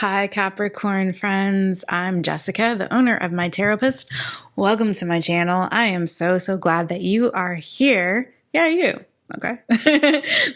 Hi, Capricorn friends. I'm Jessica, the owner of My Taropist. Welcome to my channel. I am so glad that you are here. Yeah, you. Okay.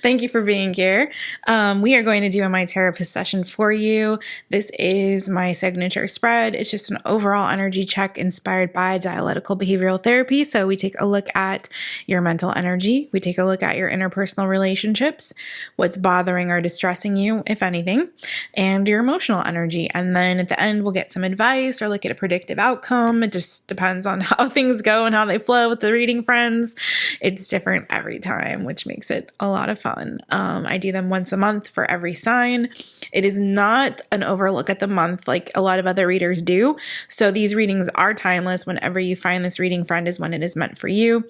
Thank you for being here. We are going to do a My Taropist session for you. This is my signature spread. It's just an overall energy check inspired by dialectical behavioral therapy. So we take a look at your mental energy. We take a look at your interpersonal relationships, what's bothering or distressing you, if anything, and your emotional energy. And then at the end, we'll get some advice or look at a predictive outcome. It just depends on how things go and how they flow with the reading friends. It's different every time, which makes it a lot of fun. I do them once a month for every sign. It is not an overlook at the month like a lot of other readers do. So these readings are timeless. Whenever you find this reading friend is when it is meant for you.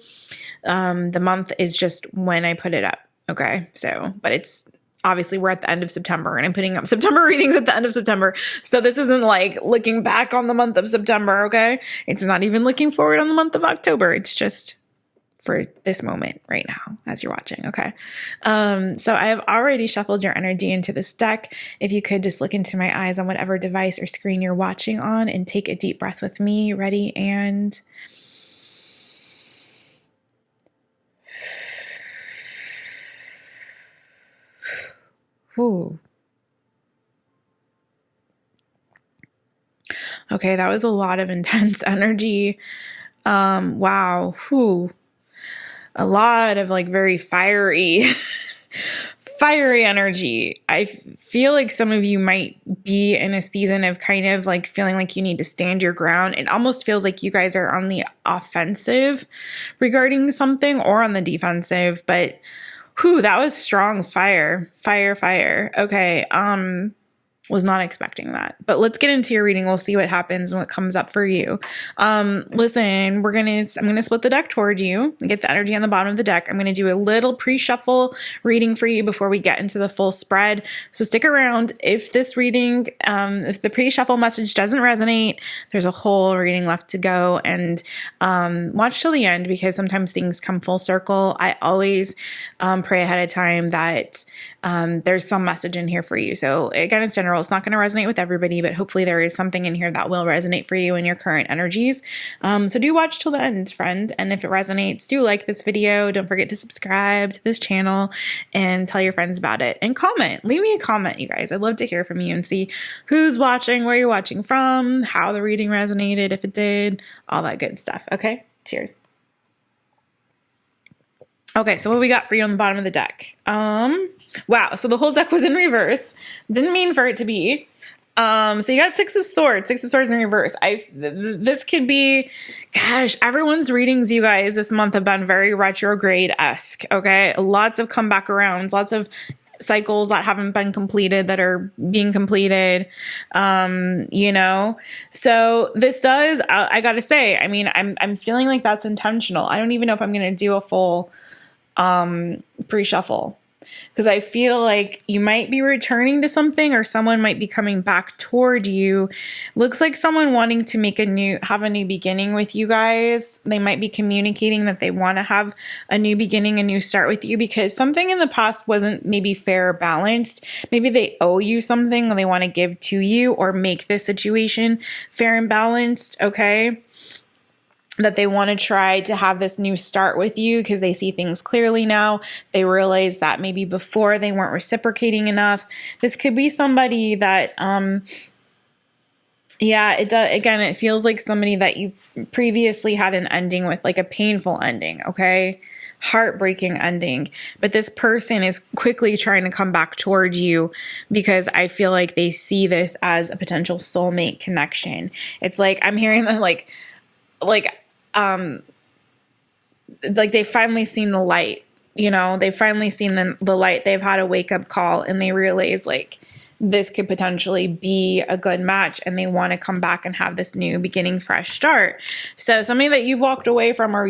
The month is just when I put it up. Okay. So, but it's obviously we're at the end of September and I'm putting up September readings at the end of September. So this isn't like looking back on the month of September. Okay. It's not even looking forward on the month of October. It's just for this moment right now as you're watching. Okay. So I have already shuffled your energy into this deck. If you could just look into my eyes on whatever device or screen you're watching on and take a deep breath with me. Ready? And whew. Okay, that was a lot of intense energy. Wow. Whew. A lot of like very fiery, fiery energy. I feel like some of you might be in a season of kind of like feeling like you need to stand your ground. It almost feels like you guys are on the offensive regarding something or on the defensive, but whew, that was strong fire. Okay. Was not expecting that, but let's get into your reading. We'll see what happens and what comes up for you. Listen, I'm going to split the deck toward you and get the energy on the bottom of the deck. I'm going to do a little pre-shuffle reading for you before we get into the full spread. So stick around. If this reading, if the pre-shuffle message doesn't resonate, there's a whole reading left to go, and watch till the end because sometimes things come full circle. I always pray ahead of time that there's some message in here for you. So again, it's general. It's not going to resonate with everybody, but hopefully there is something in here that will resonate for you in your current energies. So do watch till the end, friend. And if it resonates, do like this video. Don't forget to subscribe to this channel and tell your friends about it and comment. Leave me a comment, you guys. I'd love to hear from you and see who's watching, where you're watching from, how the reading resonated, if it did, all that good stuff. Okay, cheers. Okay, so what we got for you on the bottom of the deck? Wow, so the whole deck was in reverse. Didn't mean for it to be. So you got Six of Swords in reverse. This could be, gosh, everyone's readings, you guys, this month have been very retrograde-esque, okay? Lots of come back around, lots of cycles that haven't been completed that are being completed, you know? So this does, I gotta say, I mean, I'm feeling like that's intentional. I don't even know if I'm gonna do a full pre-shuffle because I feel like you might be returning to something or someone might be coming back toward you. Looks like someone wanting to have a new beginning with you guys. They might be communicating that they want to have a new beginning, a new start with you because something in the past wasn't maybe fair or balanced. Maybe they owe you something and they want to give to you or make this situation fair and balanced. Okay. That they want to try to have this new start with you because they see things clearly now. They realize that maybe before they weren't reciprocating enough. This could be somebody that, yeah, it does. Again, it feels like somebody that you previously had an ending with, like a painful ending, okay? Heartbreaking ending. But this person is quickly trying to come back towards you because I feel like they see this as a potential soulmate connection. It's like, I'm hearing that like they've finally seen the light, you know, they've finally seen the light. They've had a wake up call and they realize like this could potentially be a good match and they want to come back and have this new beginning, fresh start. So somebody that you've walked away from or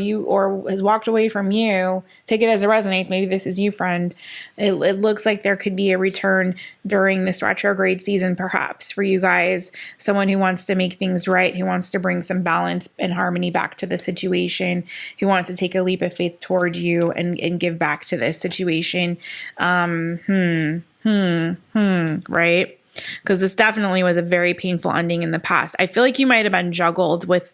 has walked away from you, take it as it resonates. Maybe this is you, friend. It looks like there could be a return during this retrograde season, perhaps for you guys, someone who wants to make things right, who wants to bring some balance and harmony back to the situation, who wants to take a leap of faith toward you and give back to this situation. Right? because this definitely was a very painful ending in the past. I feel like you might have been juggled with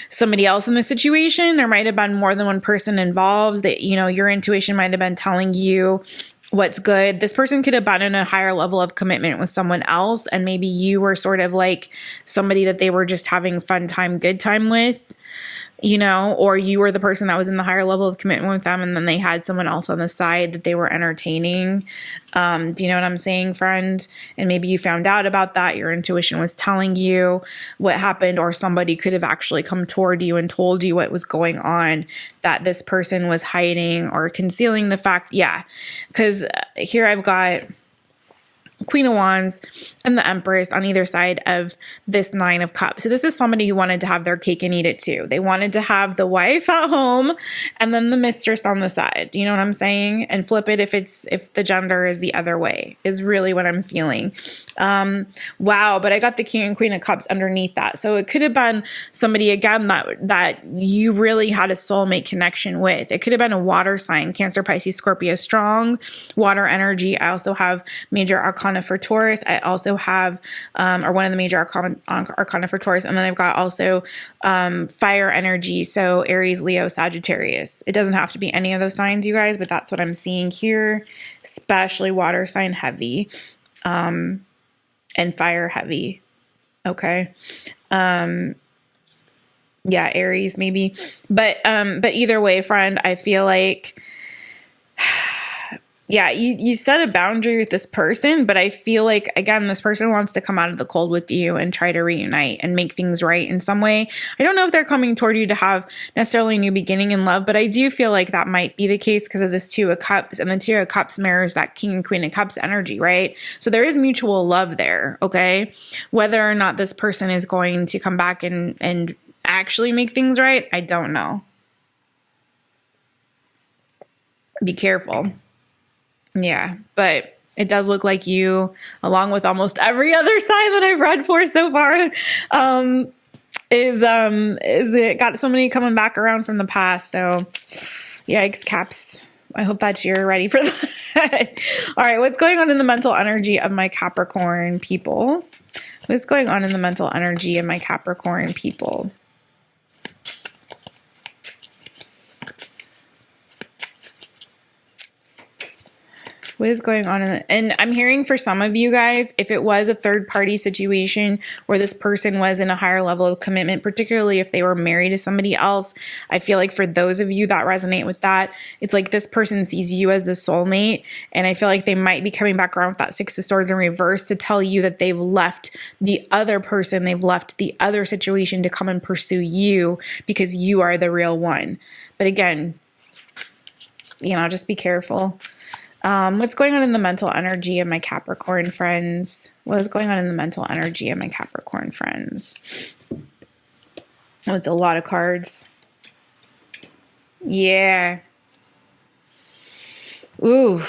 somebody else in the situation. There might have been more than one person involved that, you know, your intuition might have been telling you what's good. This person could have been in a higher level of commitment with someone else, and maybe you were sort of like somebody that they were just having fun time, good time with, you know, or you were the person that was in the higher level of commitment with them, and then they had someone else on the side that they were entertaining. Do you know what I'm saying, friend? And maybe you found out about that. Your intuition was telling you what happened, or somebody could have actually come toward you and told you what was going on, that this person was hiding or concealing the fact. Yeah, because here I've got Queen of Wands and the Empress on either side of this Nine of Cups. So this is somebody who wanted to have their cake and eat it too. They wanted to have the wife at home and then the mistress on the side. You know what I'm saying? And flip it if the gender is the other way, is really what I'm feeling. Wow, but I got the King and Queen of Cups underneath that. So it could have been somebody, again, that you really had a soulmate connection with. It could have been a water sign, Cancer, Pisces, Scorpio, strong water energy. I also have major arcana for Taurus. I also have, or one of the major arcana for Taurus. And then I've got also fire energy. So Aries, Leo, Sagittarius. It doesn't have to be any of those signs, you guys, but that's what I'm seeing here, especially water sign heavy. And fire heavy. Okay. Yeah, Aries maybe. But either way, friend, I feel like, yeah, you set a boundary with this person, but I feel like, again, this person wants to come out of the cold with you and try to reunite and make things right in some way. I don't know if they're coming toward you to have necessarily a new beginning in love, but I do feel like that might be the case because of this Two of Cups, and the Two of Cups mirrors that King and Queen of Cups energy, right? So there is mutual love there, okay? Whether or not this person is going to come back and actually make things right, I don't know. Be careful. Yeah, but it does look like you, along with almost every other sign that I've read for so far, is it got somebody coming back around from the past. So yikes, Caps. I hope that you're ready for that. All right, what's going on in the mental energy of my Capricorn people? What's going on in the mental energy of my Capricorn people? What is going on? And I'm hearing for some of you guys, if it was a third party situation where this person was in a higher level of commitment, particularly if they were married to somebody else, I feel like for those of you that resonate with that, it's like this person sees you as the soulmate. And I feel like they might be coming back around with that Six of Swords in reverse to tell you that they've left the other person, they've left the other situation to come and pursue you because you are the real one. But again, you know, just be careful. What's going on in the mental energy of my Capricorn friends? What is going on in the mental energy of my Capricorn friends? Oh, it's a lot of cards. Yeah. Ooh,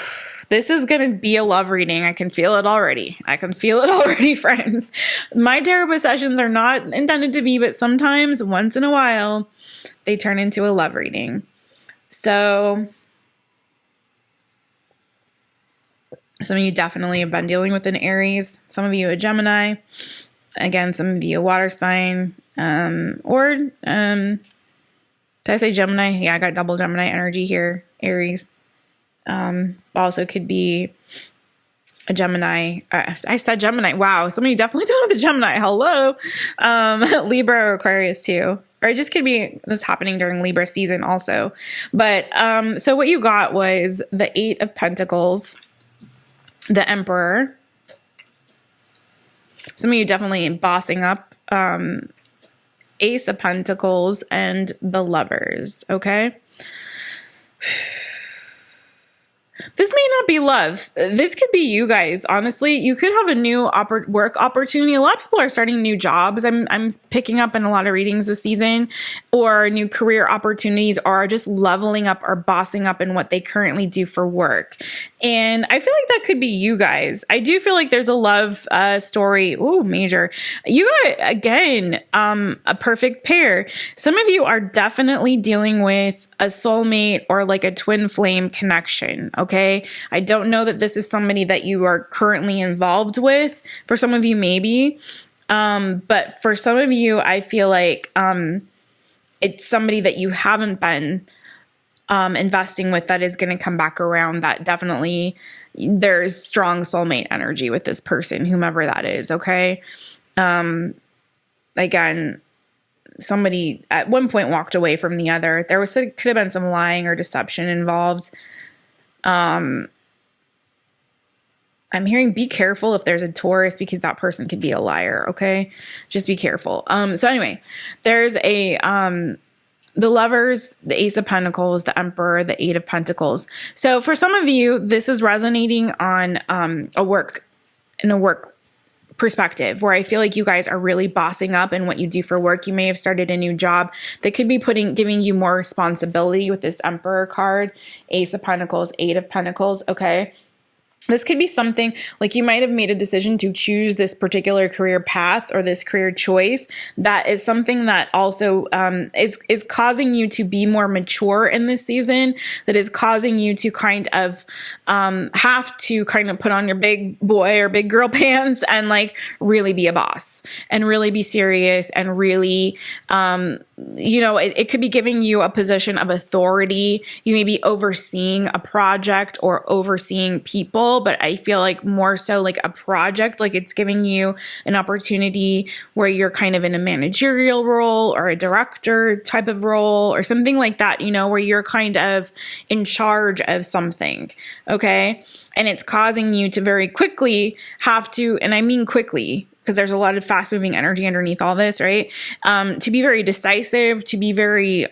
this is going to be a love reading. I can feel it already. I can feel it already, friends. My tarot sessions are not intended to be, but sometimes, once in a while, they turn into a love reading. So some of you definitely have been dealing with an Aries. Some of you a Gemini. Again, some of you a water sign. Did I say Gemini? Yeah, I got double Gemini energy here. Aries. Also could be a Gemini. I said Gemini. Wow. Some of you definitely dealing with a Gemini. Hello. Libra or Aquarius too. Or it just could be this happening during Libra season also. But so what you got was the Eight of Pentacles, the Emperor. Some of you definitely bossing up. Ace of Pentacles and the Lovers. Okay. This may not be love. This could be you guys. Honestly, you could have a new work opportunity. A lot of people are starting new jobs. I'm picking up in a lot of readings this season, or new career opportunities, or just leveling up or bossing up in what they currently do for work. And I feel like that could be you guys. I do feel like there's a love story. Ooh, major. You got, again, a perfect pair. Some of you are definitely dealing with a soulmate or like a twin flame connection. Okay. I don't know that this is somebody that you are currently involved with. For some of you, maybe. But for some of you, I feel like, it's somebody that you haven't been, investing with that is going to come back around. That definitely, there's strong soulmate energy with this person, whomever that is. Okay. Again, somebody at one point walked away from the other. Could have been some lying or deception involved. I'm hearing be careful if there's a Taurus, because that person could be a liar. Okay. Just be careful. So anyway, there's the Lovers, the Ace of Pentacles, the Emperor, the Eight of Pentacles. So for some of you, this is resonating on a work perspective, where I feel like you guys are really bossing up in what you do for work. You may have started a new job that could be giving you more responsibility with this Emperor card, Ace of Pentacles, Eight of Pentacles. Okay. This could be something like you might have made a decision to choose this particular career path or this career choice. That is something that also is causing you to be more mature in this season. That is causing you to kind of have to kind of put on your big boy or big girl pants and like really be a boss and really be serious and really, it could be giving you a position of authority. You may be overseeing a project or overseeing people. But I feel like more so like a project, like it's giving you an opportunity where you're kind of in a managerial role or a director type of role or something like that, where you're kind of in charge of something. Okay. And it's causing you to very quickly have to, and I mean quickly, because there's a lot of fast moving energy underneath all this, right? To be very decisive, to be very,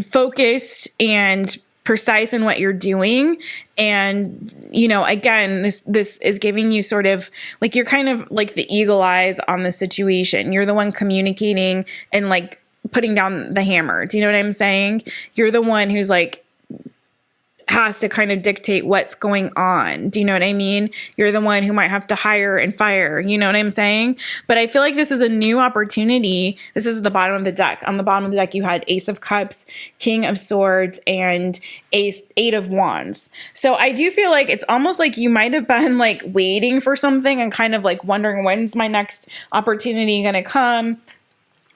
focused and precise in what you're doing. And, again, this is giving you sort of like, you're kind of like the eagle eyes on the situation. You're the one communicating and like putting down the hammer. Do you know what I'm saying? You're the one who's like, has to kind of dictate what's going on. Do you know what I mean? You're the one who might have to hire and fire. You know what I'm saying? But I feel like this is a new opportunity. This is the bottom of the deck. On the bottom of the deck, you had Ace of Cups, King of Swords, and Eight of Wands. So I do feel like it's almost like you might have been like waiting for something and kind of like wondering, when's my next opportunity going to come?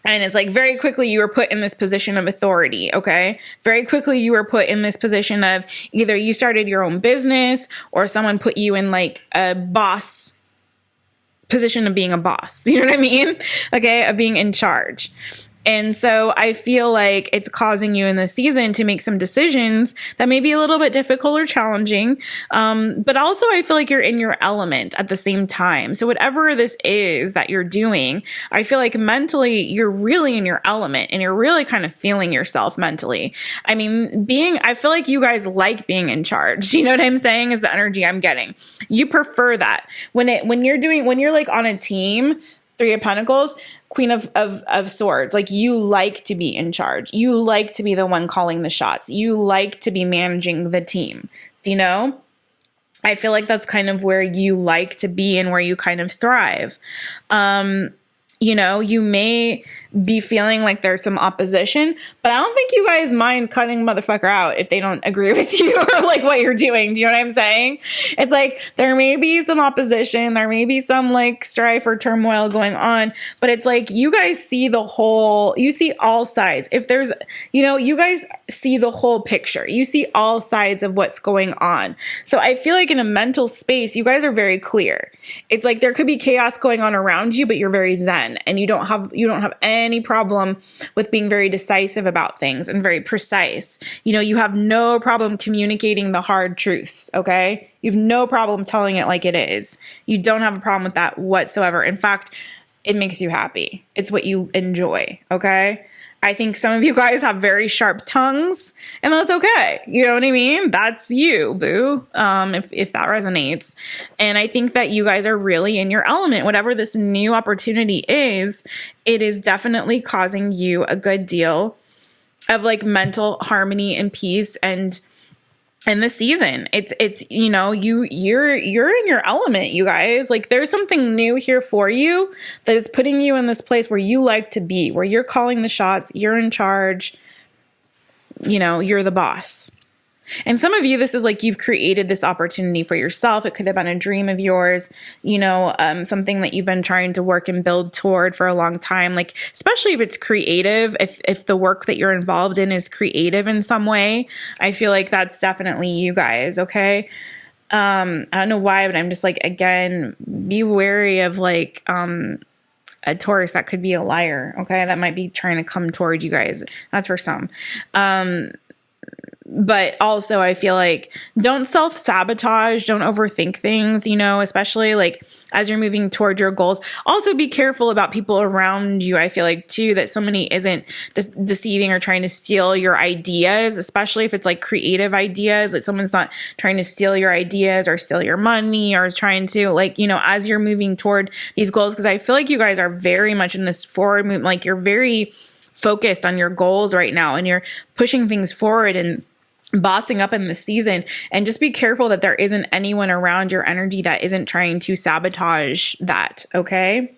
And it's like very quickly you were put in this position of authority, okay? Very quickly you were put in this position of either you started your own business or someone put you in like a boss position of being a boss. You know what I mean? Okay, of being in charge. And so I feel like it's causing you in this season to make some decisions that may be a little bit difficult or challenging. But also I feel like you're in your element at the same time. So whatever this is that you're doing, I feel like mentally you're really in your element and you're really kind of feeling yourself mentally. I mean, I feel like you guys like being in charge. You know what I'm saying is the energy I'm getting. You prefer that when you're like on a team, Three of Pentacles, Queen of Swords. Like you like to be in charge. You like to be the one calling the shots. You like to be managing the team. Do you know? I feel like that's kind of where you like to be and where you kind of thrive. You may be feeling like there's some opposition, but I don't think you guys mind cutting motherfucker out if they don't agree with you or like what you're doing. Do you know what I'm saying? It's like there may be some opposition, there may be some like strife or turmoil going on, but it's like you guys see you see all sides. If there's, you guys see the whole picture. You see all sides of what's going on. So I feel like in a mental space, you guys are very clear. It's like there could be chaos going on around you, but you're very zen and you don't have any problem with being very decisive about things and very precise. You have no problem communicating the hard truths, okay? You have no problem telling it like it is. You don't have a problem with that whatsoever. In fact, it makes you happy. It's what you enjoy, okay? I think some of you guys have very sharp tongues, and that's okay. You know what I mean? That's you, boo, if that resonates. And I think that you guys are really in your element. Whatever this new opportunity is, it is definitely causing you a good deal of like mental harmony and peace and in this season. It's you know, you're in your element, you guys. Like there's something new here for you that is putting you in this place where you like to be, where you're calling the shots, you're in charge, you know, you're the boss. And some of you, this is like you've created this opportunity for yourself. It could have been a dream of yours, you know, something that you've been trying to work and build toward for a long time. Like, especially if it's creative, if the work that you're involved in is creative in some way, I feel like that's definitely you guys. Okay. I don't know why, but I'm just like, again, be wary of like, a Taurus that could be a liar. Okay. That might be trying to come toward you guys. That's for some. But also I feel like don't self-sabotage, don't overthink things, you know, especially like as you're moving toward your goals. Also be careful about people around you. I feel like too, that somebody isn't deceiving or trying to steal your ideas, especially if it's like creative ideas, that someone's not trying to steal your ideas or steal your money or trying to like, you know, as you're moving toward these goals. Cause I feel like you guys are very much in this forward movement. Like you're very focused on your goals right now and you're pushing things forward and bossing up in the season. And just be careful that there isn't anyone around your energy that isn't trying to sabotage that, okay?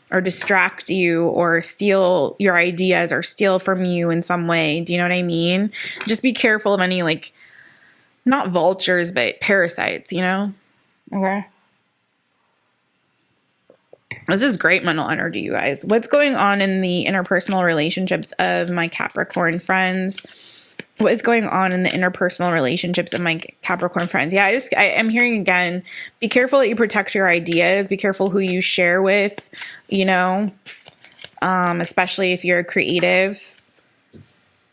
Or distract you or steal your ideas or steal from you in some way. Do you know what I mean? Just be careful of any like, not vultures, but parasites, you know? Okay. This is great mental energy, you guys. What's going on in the interpersonal relationships of my Capricorn friends? What is going on in the interpersonal relationships of my Capricorn friends? Yeah, I am hearing again, be careful that you protect your ideas. Be careful who you share with, you know, especially if you're creative.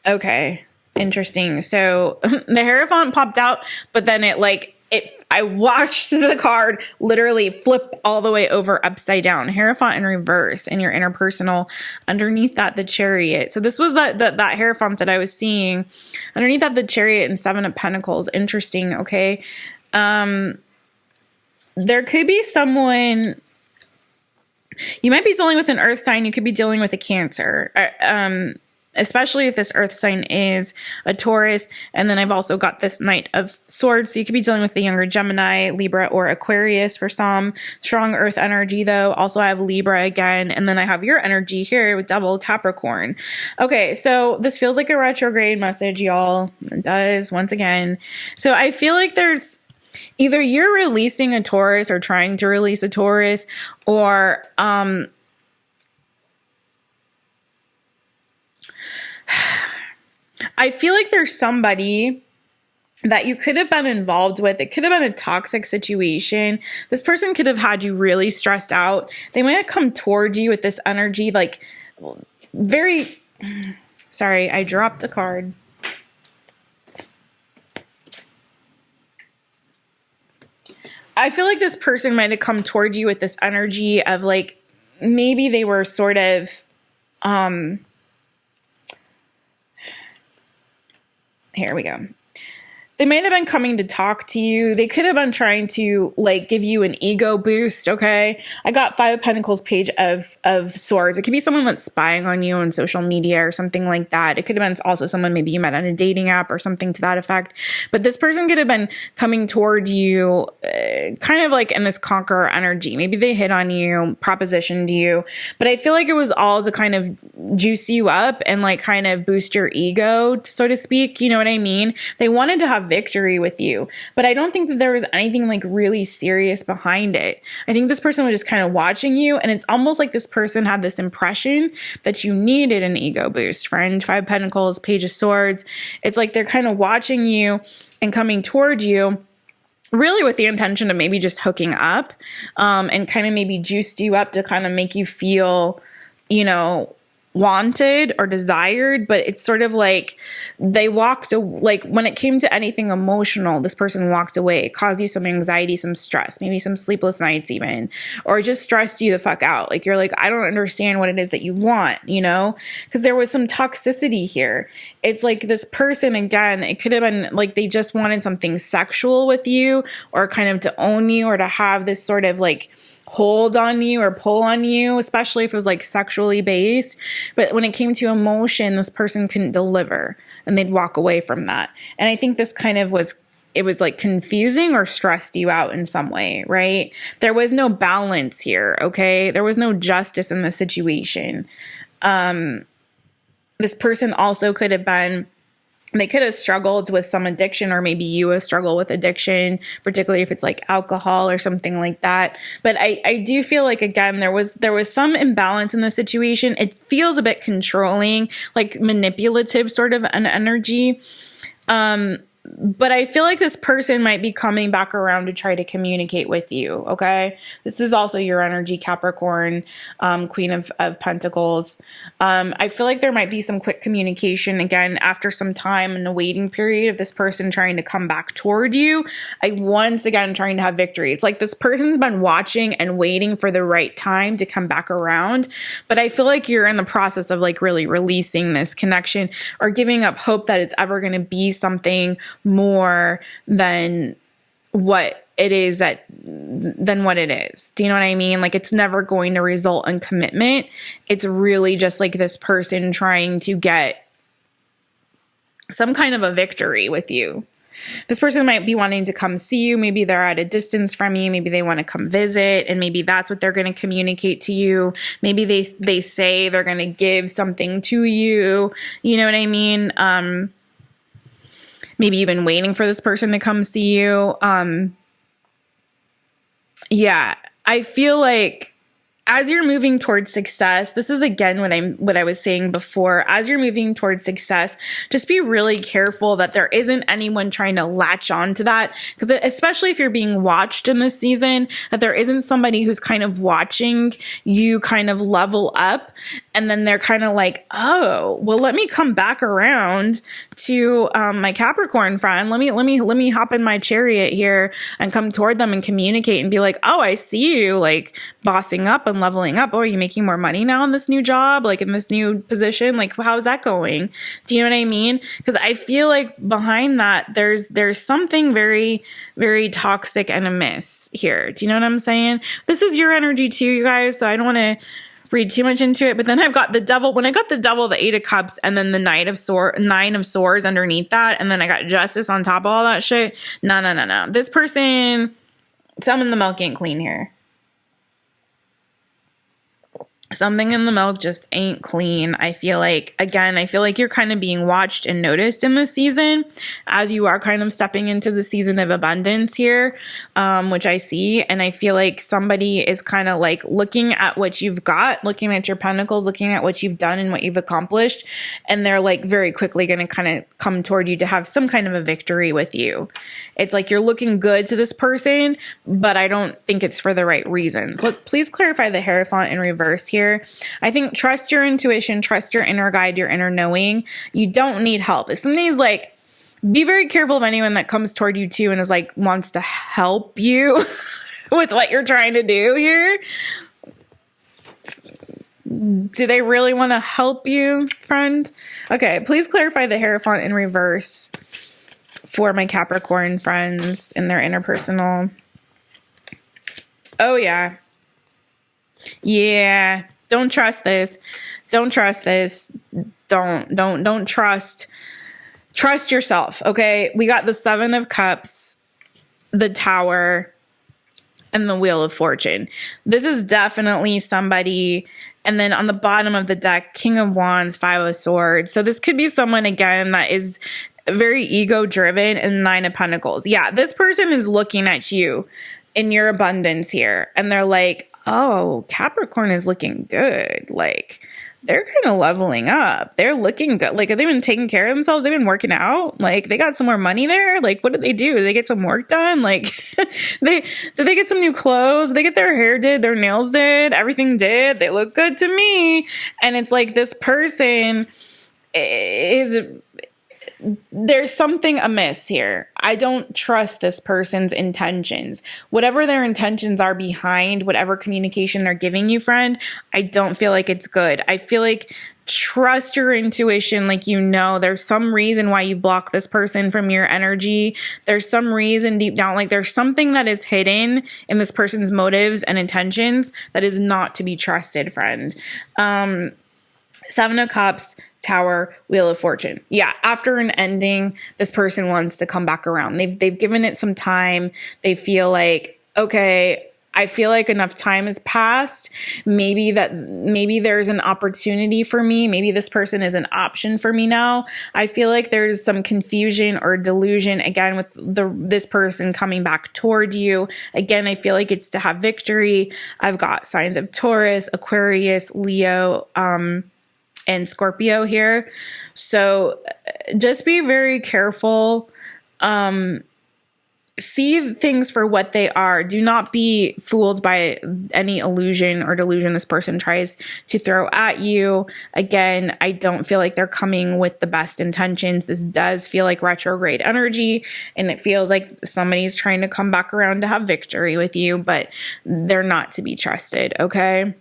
Okay, interesting. So the Hierophant popped out, but then I watched the card literally flip all the way over upside down. Hierophant in reverse in your interpersonal. Underneath that, the Chariot. So this was that Hierophant that I was seeing. Underneath that, the Chariot and Seven of Pentacles. Interesting, okay? There could be someone... You might be dealing with an earth sign. You could be dealing with a Cancer. Especially if this earth sign is a Taurus. And then I've also got this Knight of Swords. So you could be dealing with the younger Gemini, Libra, or Aquarius for some. Strong earth energy though. Also I have Libra again. And then I have your energy here with double Capricorn. Okay, so this feels like a retrograde message, y'all. It does, once again. So I feel like there's either you're releasing a Taurus or trying to release a Taurus, or I feel like there's somebody that you could have been involved with. It could have been a toxic situation. This person could have had you really stressed out. They might have come toward you with this energy, like very, sorry, I dropped the card. I feel like this person might have come toward you with this energy of like, maybe they were sort of, here we go. They might have been coming to talk to you. They could have been trying to like give you an ego boost. Okay. I got Five of Pentacles, Page of Swords. It could be someone that's spying on you on social media or something like that. It could have been also someone maybe you met on a dating app or something to that effect. But this person could have been coming toward you kind of like in this conqueror energy. Maybe they hit on you, propositioned you, but I feel like it was all to kind of juice you up and like kind of boost your ego, so to speak. You know what I mean? They wanted to have victory with you, but I don't think that there was anything like really serious behind it. I think this person was just kind of watching you, and it's almost like this person had this impression that you needed an ego boost, friend. Five of Pentacles, Page of Swords. It's like they're kind of watching you and coming toward you really with the intention of maybe just hooking up, and kind of maybe juiced you up to kind of make you feel, you know, wanted or desired. But it's sort of like they walked, like when it came to anything emotional, this person walked away. It caused you some anxiety, some stress, maybe some sleepless nights even, or just stressed you the fuck out. Like you're like, I don't understand what it is that you want, you know, because there was some toxicity here. It's like this person, again, it could have been like they just wanted something sexual with you, or kind of to own you, or to have this sort of like hold on you or pull on you, especially if it was like sexually based. But when it came to emotion, this person couldn't deliver and they'd walk away from that. And I think this kind of was, it was like confusing or stressed you out in some way, right? There was no balance here, okay? There was no justice in the situation. This person also could have been, they could have struggled with some addiction, or maybe you have struggled with addiction, particularly if it's like alcohol or something like that. But I do feel like, again, there was some imbalance in the situation. It feels a bit controlling, like manipulative sort of an energy. But I feel like this person might be coming back around to try to communicate with you, okay? This is also your energy, Capricorn, Queen of Pentacles. I feel like there might be some quick communication, again, after some time in the waiting period of this person trying to come back toward you. Once again, trying to have victory. It's like this person's been watching and waiting for the right time to come back around. But I feel like you're in the process of like really releasing this connection or giving up hope that it's ever going to be something more than what it is than what it is. Do you know what I mean? Like, it's never going to result in commitment. It's really just like this person trying to get some kind of a victory with you. This person might be wanting to come see you. Maybe they're at a distance from you. Maybe they want to come visit, and maybe that's what they're going to communicate to you. Maybe they say they're going to give something to you. You know what I mean? Maybe you've been waiting for this person to come see you. Yeah, I feel like as you're moving towards success, this is again what I was saying before. As you're moving towards success, just be really careful that there isn't anyone trying to latch on to that. Because especially if you're being watched in this season, that there isn't somebody who's kind of watching you kind of level up. And then they're kind of like, oh, well, let me come back around to my Capricorn friend. Let me hop in my chariot here and come toward them and communicate and be like, oh, I see you like bossing up and leveling up. Oh, are you making more money now in this new job? Like in this new position? Like, how's that going? Do you know what I mean? Because I feel like behind that, there's something very, very toxic and amiss here. Do you know what I'm saying? This is your energy too, you guys. So I don't want to read too much into it, but then I've got the devil. When I got the devil, the 8 of Cups, and then the 9 of Swords underneath that, and then I got Justice on top of all that shit. No. This person, something in the milk ain't clean here. Something in the milk just ain't clean. I feel like you're kind of being watched and noticed in this season as you are kind of stepping into the season of abundance here, which I see. And I feel like somebody is kind of like looking at what you've got, looking at your pentacles, looking at what you've done and what you've accomplished. And they're like very quickly going to kind of come toward you to have some kind of a victory with you. It's like you're looking good to this person, but I don't think it's for the right reasons. Look, please clarify the Hierophant in reverse here. I think trust your intuition, trust your inner guide, your inner knowing. You don't need help. If somebody's like, be very careful of anyone that comes toward you too and is like, wants to help you with what you're trying to do here. Do they really want to help you, friend? Okay, please clarify the Hierophant in reverse for my Capricorn friends in their interpersonal. Oh, yeah. Yeah. Don't trust this. Don't trust this. Don't trust. Trust yourself, okay? We got the 7 of Cups, the Tower, and the Wheel of Fortune. This is definitely somebody. And then on the bottom of the deck, King of Wands, 5 of Swords. So this could be someone, again, that is very ego-driven, and 9 of Pentacles. Yeah, this person is looking at you in your abundance here. And they're like, oh, Capricorn is looking good. Like, they're kind of leveling up. They're looking good. Like, have they been taking care of themselves? They've been working out. Like, they got some more money there. Like, what did they do? Did they get some work done? Like, did they get some new clothes? Did they get their hair did? Their nails did? Everything did? They look good to me. And it's like this person is... There's something amiss here. I don't trust this person's intentions. Whatever their intentions are behind whatever communication they're giving you, friend, I don't feel like it's good. I feel like trust your intuition. Like, you know, there's some reason why you block this person from your energy. There's some reason deep down, like there's something that is hidden in this person's motives and intentions that is not to be trusted, friend. Seven of Cups, Tower, Wheel of Fortune. Yeah, after an ending, this person wants to come back around. They've given it some time. They feel like, okay, I feel like enough time has passed. Maybe there's an opportunity for me. Maybe this person is an option for me now. I feel like there's some confusion or delusion again with this person coming back toward you. Again, I feel like it's to have victory. I've got signs of Taurus, Aquarius, Leo, and Scorpio here. So just be very careful. See things for what they are. Do not be fooled by any illusion or delusion this person tries to throw at you. Again, I don't feel like they're coming with the best intentions. This does feel like retrograde energy, and it feels like somebody's trying to come back around to have victory with you, but they're not to be trusted, okay?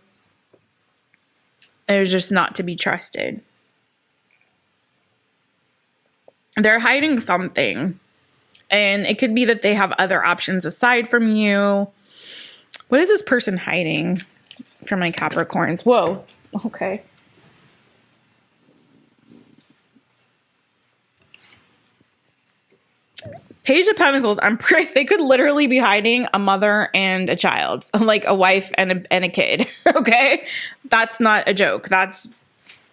They're just not to be trusted. They're hiding something. And it could be that they have other options aside from you. What is this person hiding from my Capricorns? Whoa. Okay. Page of Pentacles, I'm pressed. They could literally be hiding a mother and a child, like a wife and a kid. Okay. That's not a joke. That's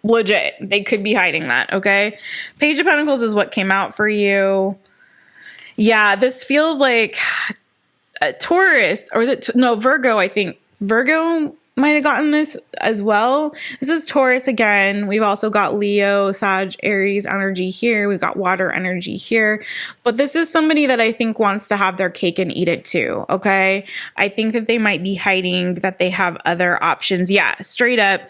legit. They could be hiding that. Okay. Page of Pentacles is what came out for you. Yeah, this feels like a Taurus, or is it? No, Virgo, I think. Virgo might have gotten this as well. This is Taurus again. We've also got Leo, Sag, Aries energy here. We've got water energy here. But this is somebody that I think wants to have their cake and eat it too, okay? I think that they might be hiding that they have other options. Yeah, straight up,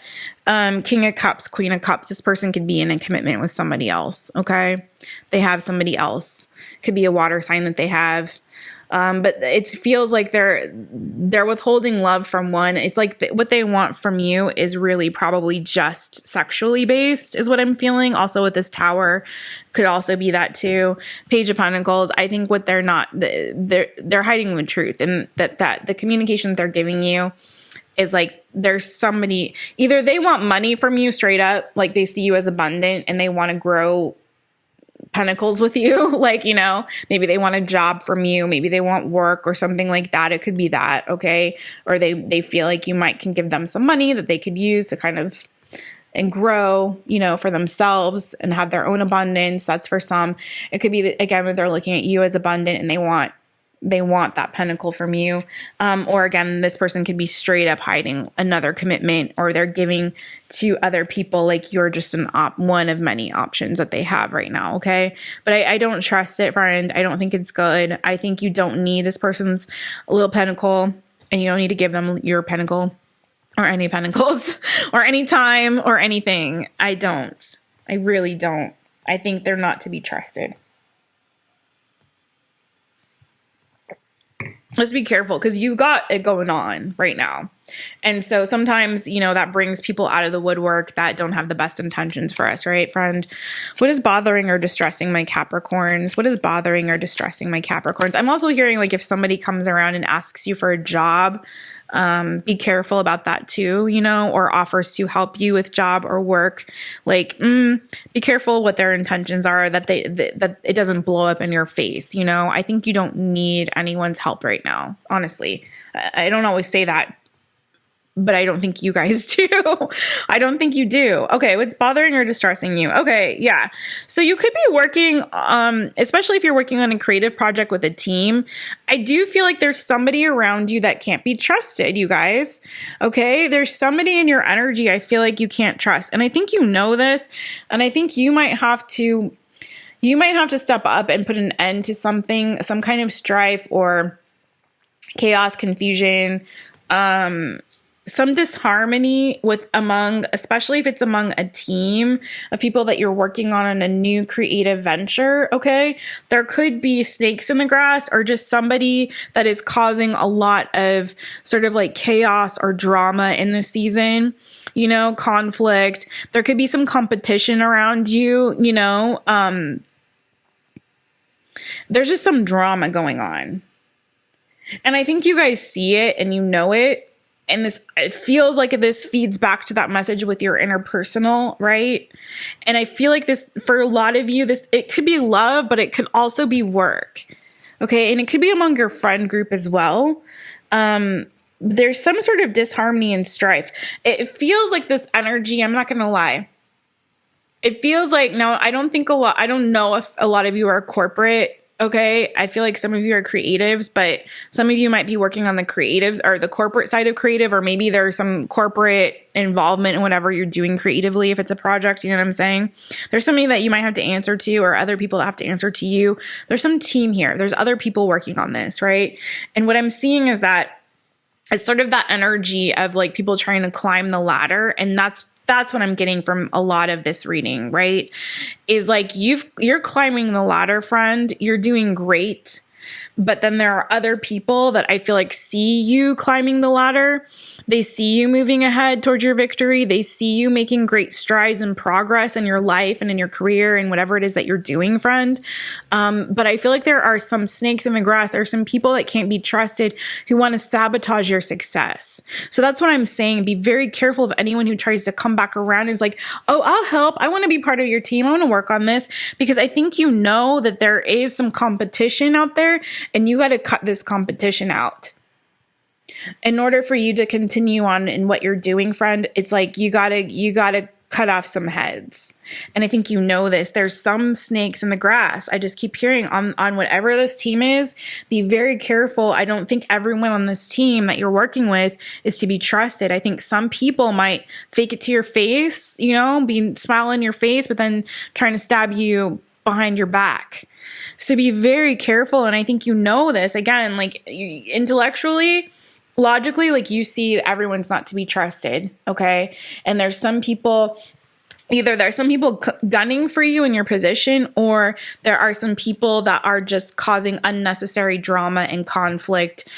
King of Cups, Queen of Cups. This person could be in a commitment with somebody else, okay? They have somebody else. Could be a water sign that they have. But it feels like they're withholding love from one. It's like what they want from you is really probably just sexually based, is what I'm feeling. Also with this Tower, could also be that too. Page of Pentacles, I think what they're not, they're hiding the truth, and that the communication they're giving you is like there's somebody, either they want money from you straight up, like they see you as abundant and they want to grow pentacles with you, like, you know, maybe they want a job from you, maybe they want work or something like that. It could be that, okay? Or they feel like you can give them some money that they could use to kind of and grow, you know, for themselves and have their own abundance. That's for some. It could be that, again, that they're looking at you as abundant and they want that pentacle from you. Or again, this person could be straight up hiding another commitment, or they're giving to other people like you're just one of many options that they have right now. Okay. But I don't trust it, friend. I don't think it's good. I think you don't need this person's little pentacle, and you don't need to give them your pentacle or any pentacles or any time or anything. I don't. I really don't. I think they're not to be trusted. Just be careful, because you got it going on right now. And so sometimes, you know, that brings people out of the woodwork that don't have the best intentions for us, right, friend? What is bothering or distressing my Capricorns? What is bothering or distressing my Capricorns? I'm also hearing, like, if somebody comes around and asks you for a job, be careful about that too, you know, or offers to help you with job or work. Like, be careful what their intentions are, that that it doesn't blow up in your face. You know, I think you don't need anyone's help right now. Honestly, I don't always say that, but I don't think you guys do. I don't think you do. Okay, what's bothering or distressing you? Okay, yeah. So you could be working, especially if you're working on a creative project with a team. I do feel like there's somebody around you that can't be trusted, you guys. Okay, there's somebody in your energy I feel like you can't trust. And I think you know this, and I think you might have to step up and put an end to something, some kind of strife or chaos, confusion, some disharmony especially if it's among a team of people that you're working on a new creative venture, okay? There could be snakes in the grass, or just somebody that is causing a lot of sort of like chaos or drama in this season, you know, conflict. There could be some competition around you, you know, there's just some drama going on. And I think you guys see it and you know it. And this, it feels like this feeds back to that message with your interpersonal, right? And I feel like this, for a lot of you, this, it could be love, but it could also be work. Okay. And it could be among your friend group as well. There's some sort of disharmony and strife. It feels like this energy, I'm not going to lie. It feels like, now I don't know if a lot of you are corporate. Okay. I feel like some of you are creatives, but some of you might be working on the creative or the corporate side of creative, or maybe there's some corporate involvement in whatever you're doing creatively. If it's a project, you know what I'm saying? There's somebody that you might have to answer to, or other people that have to answer to you. There's some team here. There's other people working on this, right? And what I'm seeing is that it's sort of that energy of like people trying to climb the ladder. And that's what I'm getting from a lot of this reading, right? Is like you're climbing the ladder, friend. You're doing great. But then there are other people that I feel like see you climbing the ladder. They see you moving ahead towards your victory. They see you making great strides and progress in your life and in your career and whatever it is that you're doing, friend. But I feel like there are some snakes in the grass. There are some people that can't be trusted who want to sabotage your success. So that's what I'm saying. Be very careful of anyone who tries to come back around and is like, oh, I'll help. I want to be part of your team. I want to work on this, because I think you know that there is some competition out there, and you got to cut this competition out. In order for you to continue on in what you're doing, friend, it's like you gotta cut off some heads. And I think you know this. There's some snakes in the grass. I just keep hearing on whatever this team is, be very careful. I don't think everyone on this team that you're working with is to be trusted. I think some people might fake it to your face, you know, be smiling in your face, but then trying to stab you behind your back. So be very careful. And I think you know this. Again, like intellectually, logically, like you see everyone's not to be trusted, okay? And there's some people, either there's some people gunning for you in your position, or there are some people that are just causing unnecessary drama and conflict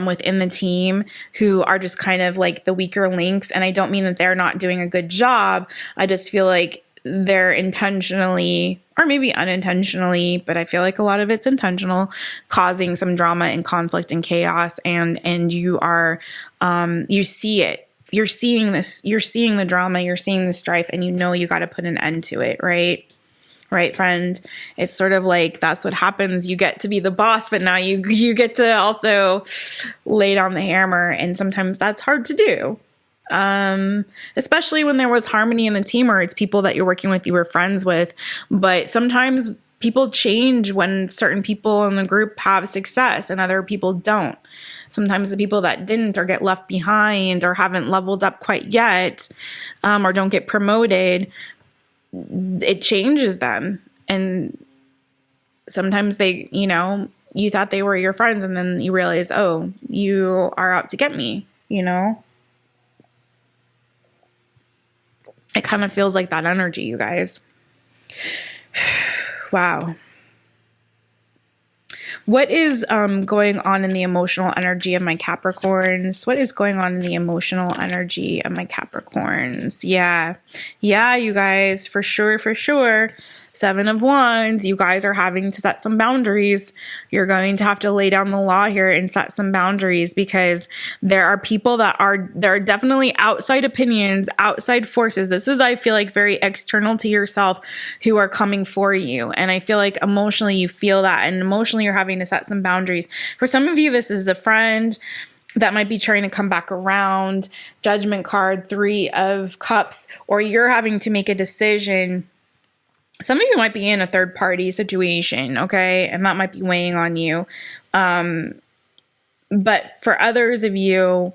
within the team, who are just kind of like the weaker links. And I don't mean that they're not doing a good job. I just feel like they're intentionally, or maybe unintentionally, but I feel like a lot of it's intentional, causing some drama and conflict and chaos. And you are, you see it. You're seeing this, you're seeing the drama, you're seeing the strife, and you know you got to put an end to it, right? Right, friend? It's sort of like that's what happens. You get to be the boss, but now you get to also lay down the hammer. And sometimes that's hard to do. Especially when there was harmony in the team, or it's people that you're working with, you were friends with. But sometimes people change when certain people in the group have success and other people don't. Sometimes the people that didn't, or get left behind, or haven't leveled up quite yet, or don't get promoted, it changes them. And sometimes they, you know, you thought they were your friends, and then you realize, oh, you are out to get me, you know? It kind of feels like that energy, you guys. Wow. What is going on in the emotional energy of my Capricorns? What is going on in the emotional energy of my Capricorns? Yeah, you guys, for sure, for sure. 7 of Wands, you guys are having to set some boundaries. You're going to have to lay down the law here and set some boundaries, because there are people there are definitely outside opinions, outside forces. This is, I feel like, very external to yourself, who are coming for you. And I feel like emotionally you feel that, and emotionally you're having to set some boundaries. For some of you, this is a friend that might be trying to come back around. Judgment card, 3 of Cups, or you're having to make a decision. Some of you might be in a third party situation, okay? And that might be weighing on you. But for others of you,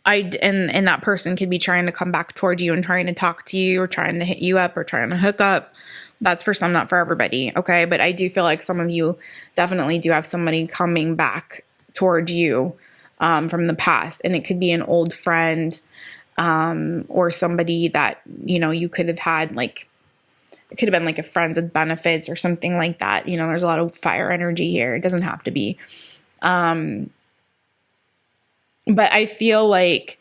and that person could be trying to come back toward you and trying to talk to you, or trying to hit you up, or trying to hook up. That's for some, not for everybody, okay? But I do feel like some of you definitely do have somebody coming back toward you from the past. And it could be an old friend, or somebody that, you know, you could have had, like, it could have been like a friends with benefits or something like that. You know, there's a lot of fire energy here. It doesn't have to be. But I feel like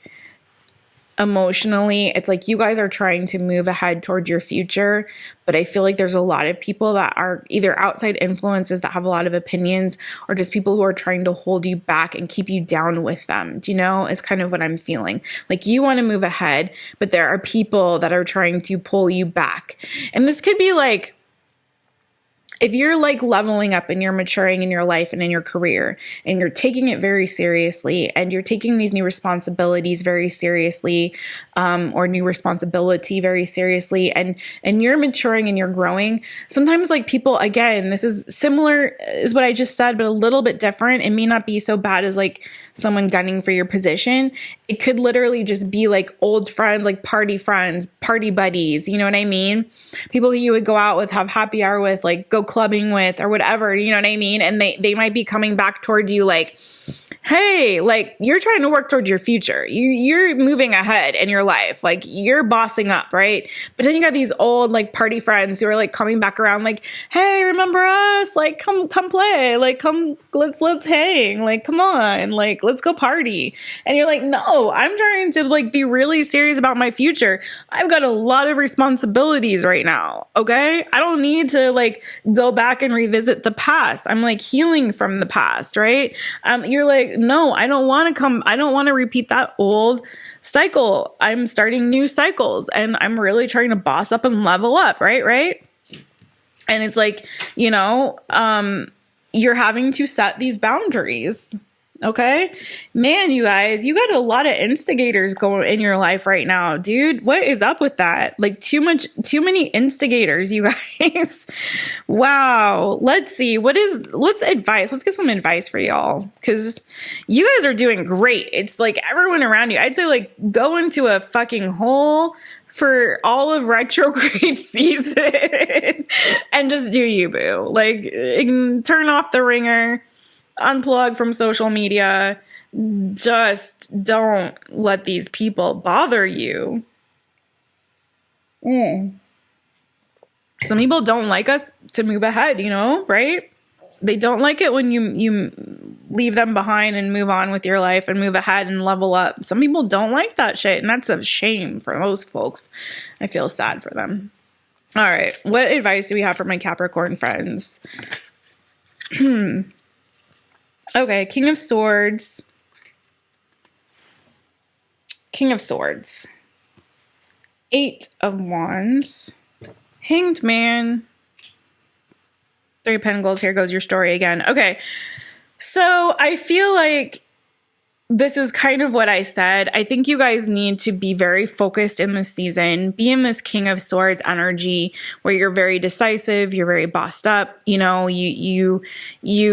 emotionally, it's like you guys are trying to move ahead toward your future. But I feel like there's a lot of people that are either outside influences that have a lot of opinions, or just people who are trying to hold you back and keep you down with them. Do you know? It's kind of what I'm feeling. Like you want to move ahead, but there are people that are trying to pull you back. And this could be like, if you're like leveling up and you're maturing in your life and in your career, and you're taking it very seriously, and you're taking these new responsibilities very seriously, or new responsibility very seriously, and you're maturing and you're growing, sometimes like people, again, this is similar is what I just said, but a little bit different. It may not be so bad as like someone gunning for your position. It could literally just be like old friends, like party friends, party buddies. You know what I mean? People who you would go out with, have happy hour with, like go clubbing with, or whatever. You know what I mean? And they might be coming back toward you like, hey, like you're trying to work towards your future. You're moving ahead in your life. Like you're bossing up, right? But then you got these old like party friends who are like coming back around like, hey, remember us? Like come play. Like come, let's hang. Like come on. Like let's go party. And you're like, no, I'm trying to like be really serious about my future. I've got a lot of responsibilities right now. Okay? I don't need to like go back and revisit the past. I'm like healing from the past, right? You're like, no, I don't want to repeat that old cycle. I'm starting new cycles, and I'm really trying to boss up and level up, right? And it's like, you're having to set these boundaries. Okay, man, you guys, you got a lot of instigators going in your life right now, dude. What is up with that? Like too many instigators, you guys. Wow. Let's see. What's advice? Let's get some advice for y'all, because you guys are doing great. It's like everyone around you, I'd say like go into a fucking hole for all of retrograde season and just do you, boo. Like turn off the ringer. Unplug from social media. Just don't let these people bother you. Some people don't like us to move ahead, right? They don't like it when you leave them behind and move on with your life and move ahead and level up. Some people don't like that shit, and that's a shame for those folks. I feel sad for them. All right, what advice do we have for my Capricorn friends? Okay, King of Swords. King of Swords. 8 of Wands. Hanged Man. 3 of Pentacles. Here goes your story again. Okay, so I feel like this is kind of what I said. I think you guys need to be very focused in this season. Be in this King of Swords energy where you're very decisive, you're very bossed up. You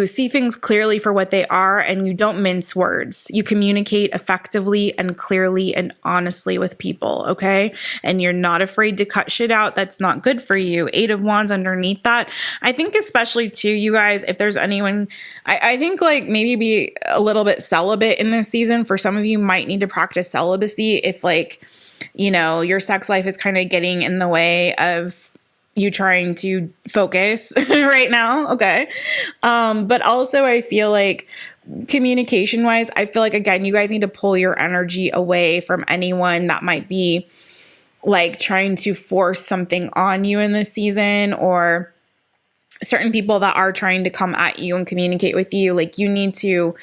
see things clearly for what they are, and you don't mince words. You communicate effectively and clearly and honestly with people, okay? And you're not afraid to cut shit out that's not good for you. 8 of Wands underneath that. I think especially too, you guys, if there's anyone, I think like maybe be a little bit celibate in this season. For some of you might need to practice celibacy if like, your sex life is kind of getting in the way of you trying to focus right now. Okay. But also I feel like communication wise, I feel like, again, you guys need to pull your energy away from anyone that might be like trying to force something on you in this season, or certain people that are trying to come at you and communicate with you. Like you need to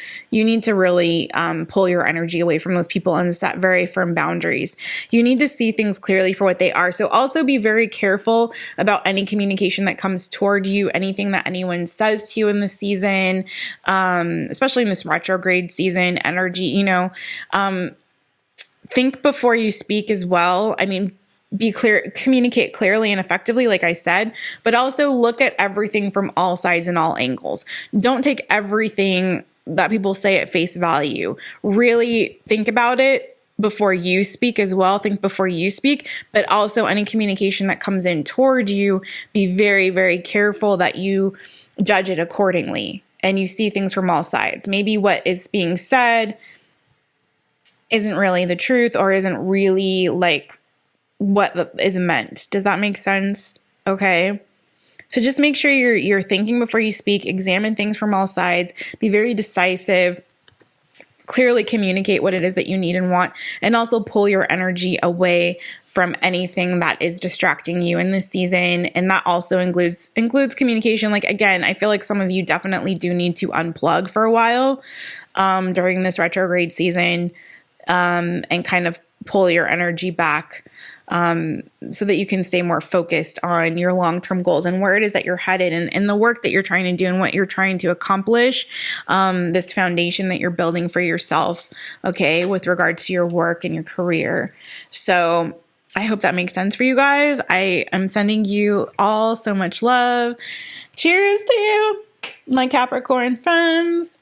really pull your energy away from those people and set very firm boundaries. You need to see things clearly for what they are. So also be very careful about any communication that comes toward you, anything that anyone says to you in the season, especially in this retrograde season energy, think before you speak as well. I mean, be clear, communicate clearly and effectively, like I said, but also look at everything from all sides and all angles. Don't take everything that people say at face value. Really think about it before you speak as well. Think before you speak, but also any communication that comes in toward you, be very, very careful that you judge it accordingly and you see things from all sides. Maybe what is being said isn't really the truth, or isn't really like what is meant. Does that make sense? Okay. So just make sure you're thinking before you speak, examine things from all sides, be very decisive, clearly communicate what it is that you need and want, and also pull your energy away from anything that is distracting you in this season. And that also includes communication. Like, again, I feel like some of you definitely do need to unplug for a while during this retrograde season, and kind of pull your energy back, so that you can stay more focused on your long-term goals and where it is that you're headed, and the work that you're trying to do and what you're trying to accomplish, this foundation that you're building for yourself, okay, with regards to your work and your career. So I hope that makes sense for you guys. I am sending you all so much love. Cheers to you, my Capricorn friends.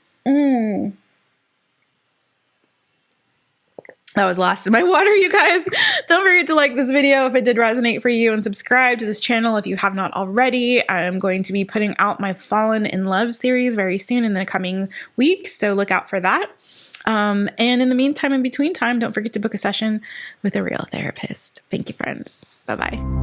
That was lost in my water, you guys. Don't forget to like this video if it did resonate for you, and subscribe to this channel if you have not already. I'm going to be putting out my Fallen in Love series very soon in the coming weeks, so look out for that. And in the meantime, in between time, don't forget to book a session with a real therapist. Thank you, friends. Bye-bye.